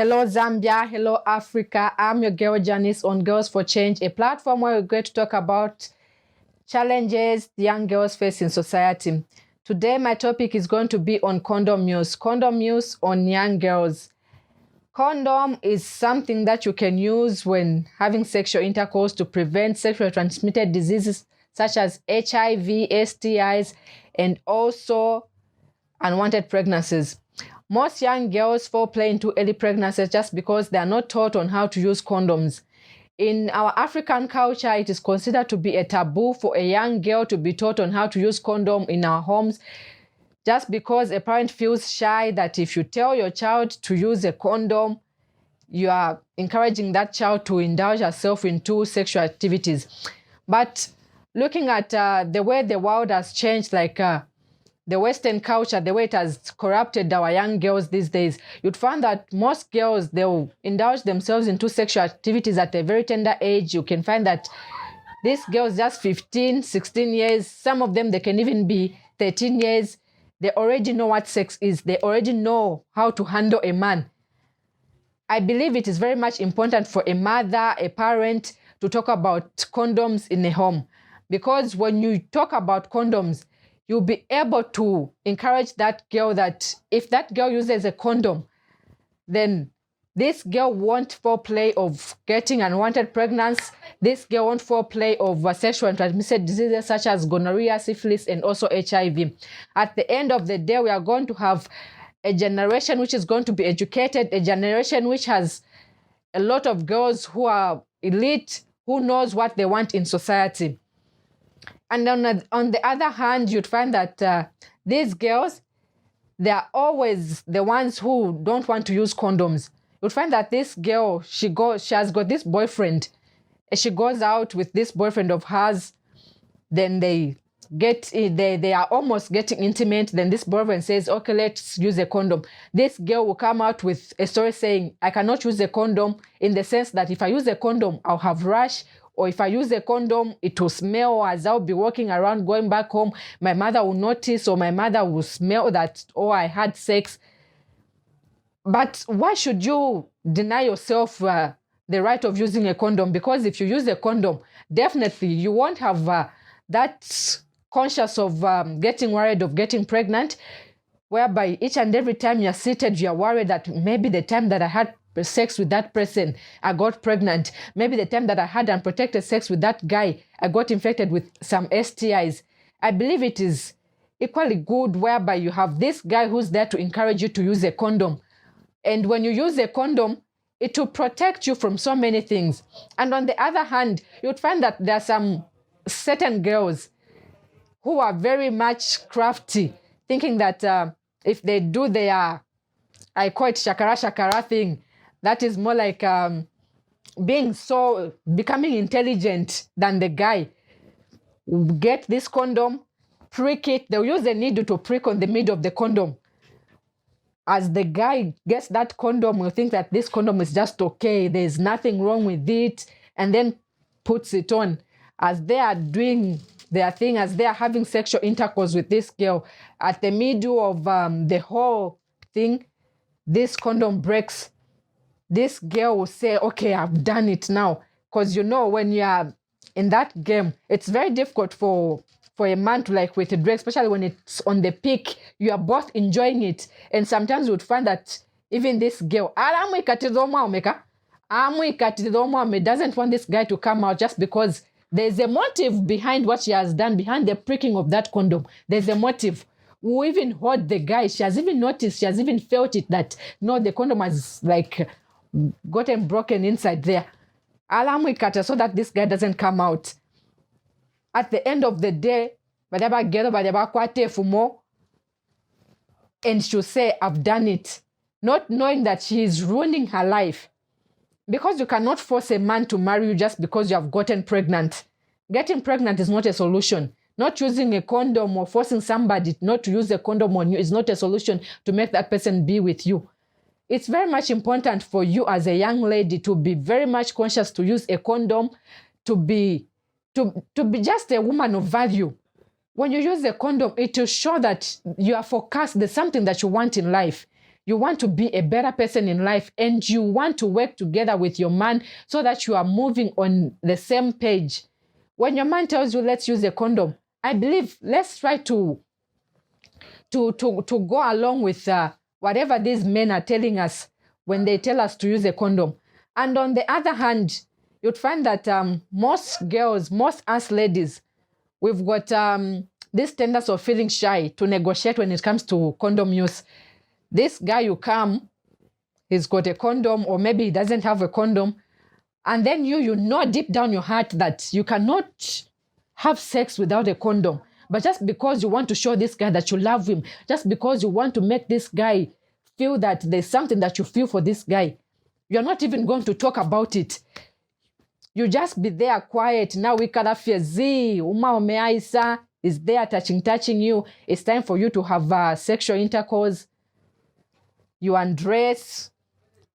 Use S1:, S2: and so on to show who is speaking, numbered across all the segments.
S1: Hello Zambia, hello Africa. I'm your girl Janice on Girls for Change, a platform where we're going to talk about challenges young girls face in society. Today my topic is going to be on condom use on young girls. Condom is something that you can use when having sexual intercourse to prevent sexually transmitted diseases such as HIV, STIs, and also unwanted pregnancies. Most young girls fall prey into early pregnancies just because they are not taught on how to use condoms. In our African culture, it is considered to be a taboo for a young girl to be taught on how to use condom in our homes, just because a parent feels shy that if you tell your child to use a condom, you are encouraging that child to indulge herself into sexual activities. But looking at the way the world has changed, like the Western culture, the way it has corrupted our young girls these days, you'd find that most girls, they'll indulge themselves into sexual activities at a very tender age. You can find that these girls just 15, 16 years, some of them, they can even be 13 years. They already know what sex is. They already know how to handle a man. I believe it is very much important for a mother, a parent, to talk about condoms in a home. Because when you talk about condoms, you'll be able to encourage that girl that if that girl uses a condom, then this girl won't fall prey of getting unwanted pregnancy. This girl won't fall prey of sexually transmitted diseases such as gonorrhea, syphilis, and also HIV. At the end of the day, we are going to have a generation which is going to be educated, a generation which has a lot of girls who are elite, who knows what they want in society. And on the other hand, you'd find that these girls, they are always the ones who don't want to use condoms. You'd find that this girl, she has got this boyfriend. She goes out with this boyfriend of hers. Then they are almost getting intimate. Then this boyfriend says, okay, let's use a condom. This girl will come out with a story saying, I cannot use a condom, in the sense that if I use a condom, I'll have rash. Or if I use a condom, it will smell as I'll be walking around going back home. My mother will notice, or my mother will smell that, oh, I had sex. But why should you deny yourself the right of using a condom? Because if you use a condom, definitely you won't have that conscious of getting worried of getting pregnant, whereby each and every time you're seated, you're worried that maybe the time that I had sex with that person, I got pregnant. Maybe the time that I had unprotected sex with that guy, I got infected with some STIs. I believe it is equally good whereby you have this guy who's there to encourage you to use a condom. And when you use a condom, it will protect you from so many things. And on the other hand, you'd find that there are some certain girls who are very much crafty, thinking that if they do their, I call it shakara thing, that is more like becoming intelligent than the guy. Get this condom, prick it. They'll use the needle to prick on the middle of the condom. As the guy gets that condom, will think that this condom is just okay. There's nothing wrong with it. And then puts it on. As they are doing their thing, as they are having sexual intercourse with this girl, at the middle of the whole thing, this condom breaks. This girl will say, okay, I've done it now. Because you know, when you are in that game, it's very difficult for a man to like withdraw, especially when it's on the peak. You are both enjoying it. And sometimes you would find that even this girl, doesn't want this guy to come out just because there's a motive behind what she has done, behind the pricking of that condom. There's a motive. We even heard the guy. She has even noticed, she has even felt it that, no, the condom has like gotten broken inside there. So that this guy doesn't come out. At the end of the day, and she'll say, I've done it. Not knowing that she is ruining her life. Because you cannot force a man to marry you just because you have gotten pregnant. Getting pregnant is not a solution. Not using a condom or forcing somebody not to use a condom on you is not a solution to make that person be with you. It's very much important for you as a young lady to be very much conscious to use a condom, to be just a woman of value. When you use a condom, it will show that you are focused. There's something that you want in life. You want to be a better person in life, and you want to work together with your man so that you are moving on the same page. When your man tells you, let's use a condom, I believe let's try to go along with whatever these men are telling us when they tell us to use a condom. And on the other hand, you'd find that most girls, most us ladies, we've got this tendency of feeling shy to negotiate when it comes to condom use. This guy, you come, he's got a condom, or maybe he doesn't have a condom, and then you know deep down your heart that you cannot have sex without a condom. But just because you want to show this guy that you love him, just because you want to make this guy feel that there's something that you feel for this guy, you're not even going to talk about it. You just be there quiet. Now we can feel Uma Omeaisa is there touching you. It's time for you to have sexual intercourse. You undress.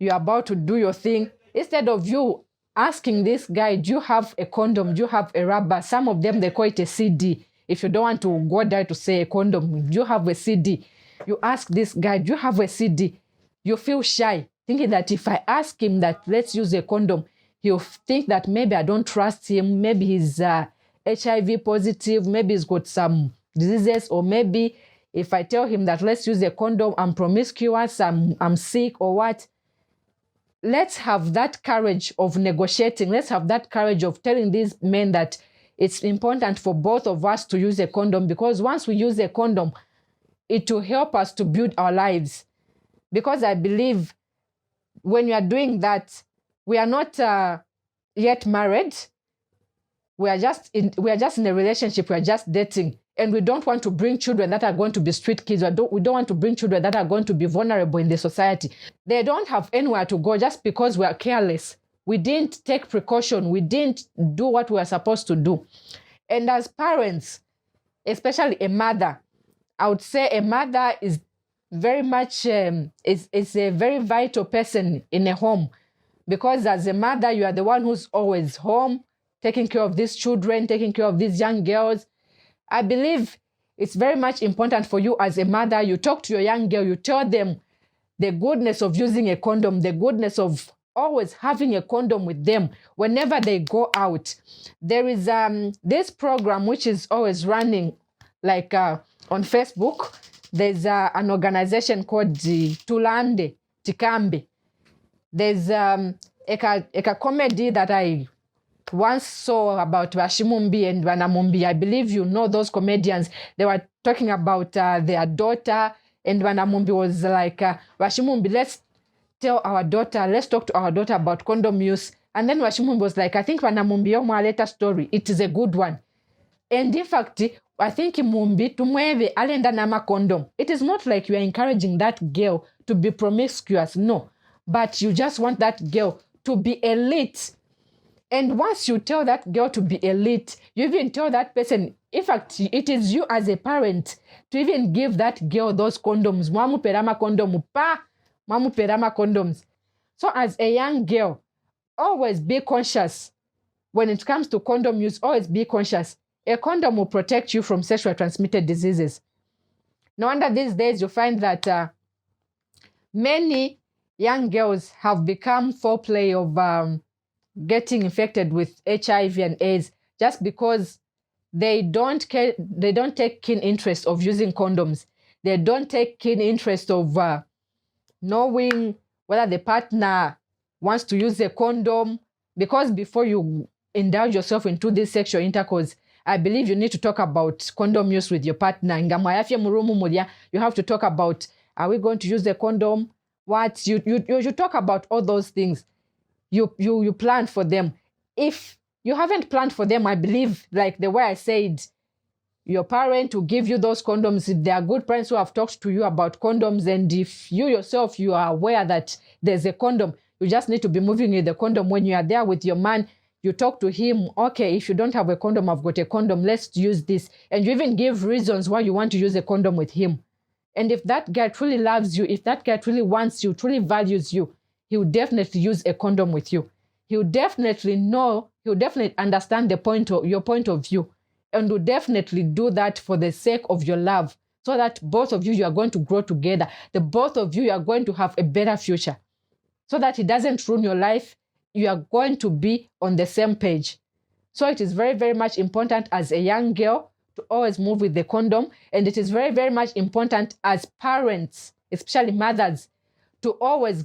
S1: You're about to do your thing. Instead of you asking this guy, do you have a condom? Do you have a rubber? Some of them, they call it a CD. If you don't want to go there to say a condom, do you have a CD? You ask this guy, do you have a CD? You feel shy, thinking that if I ask him that let's use a condom, he'll think that maybe I don't trust him, maybe he's HIV positive, maybe he's got some diseases, or maybe if I tell him that let's use a condom, I'm promiscuous, I'm sick, or what. Let's have that courage of negotiating. Let's have that courage of telling these men that it's important for both of us to use a condom, because once we use a condom, it will help us to build our lives. Because I believe when you are doing that, we are not yet married. We are just in a relationship. We are just dating. And we don't want to bring children that are going to be street kids. We don't want to bring children that are going to be vulnerable in the society. They don't have anywhere to go just because we are careless. We didn't take precaution. We didn't do what we were supposed to do. And as parents, especially a mother, I would say a mother is very much is a very vital person in a home, because as a mother, you are the one who's always home, taking care of these children, taking care of these young girls. I believe it's very much important for you as a mother. You talk to your young girl, you tell them the goodness of using a condom, the goodness of always having a condom with them whenever they go out. There is this program which is always running, like on Facebook. There's an organization called Tulande Tikambe. There's a comedy that I once saw about Washimumbi and Wanamumbi. I believe you know those comedians. They were talking about their daughter, and Wanamumbi was like, Washimumbi, let's talk to our daughter about condom use. And then Washimumbi was like, I think Wanamumbi Mumbi story, it is a good one. And in fact, I think Mumbi tumweve alenda nama condom. It is not like you are encouraging that girl to be promiscuous, no. But you just want that girl to be elite. And once you tell that girl to be elite, you even tell that person, in fact, it is you as a parent to even give that girl those condoms. Mamu perama condom pa, mamu perama condoms. So as a young girl, always be conscious. When it comes to condom use, always be conscious. A condom will protect you from sexually transmitted diseases. No wonder these days you find that many young girls have become foreplay of getting infected with HIV and AIDS just because they don't take keen interest of using condoms. They don't take keen interest of knowing whether the partner wants to use a condom. Because before you indulge yourself into this sexual intercourse, I believe you need to talk about condom use with your partner. You have to talk about, are we going to use the condom? What? You talk about all those things. You plan for them. If you haven't planned for them, I believe, like the way I said, your parent will give you those condoms. If they are good parents who have talked to you about condoms, and if you yourself, you are aware that there's a condom, you just need to be moving with the condom. When you are there with your man, you talk to him, okay, if you don't have a condom, I've got a condom, let's use this. And you even give reasons why you want to use a condom with him. And if that guy truly loves you, if that guy truly wants you, truly values you, he will definitely use a condom with you. He will definitely understand your point of view, and will definitely do that for the sake of your love, so that both of you are going to grow together. The both of you are going to have a better future, so that it doesn't ruin your life. You are going to be on the same page. So it is very, very much important as a young girl to always move with the condom. And it is very, very much important as parents, especially mothers, to always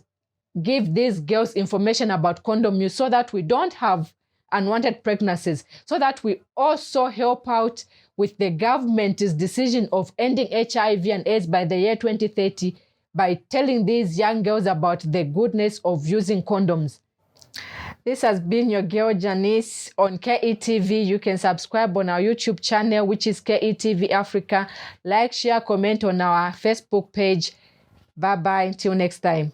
S1: give these girls information about condom use, so that we don't have unwanted pregnancies, so that we also help out with the government's decision of ending HIV and AIDS by the year 2030 by telling these young girls about the goodness of using condoms. This has been your girl Janice on KETV. You can subscribe on our YouTube channel, which is KETV Africa. Like, share, comment on our Facebook page. Bye-bye. Until next time.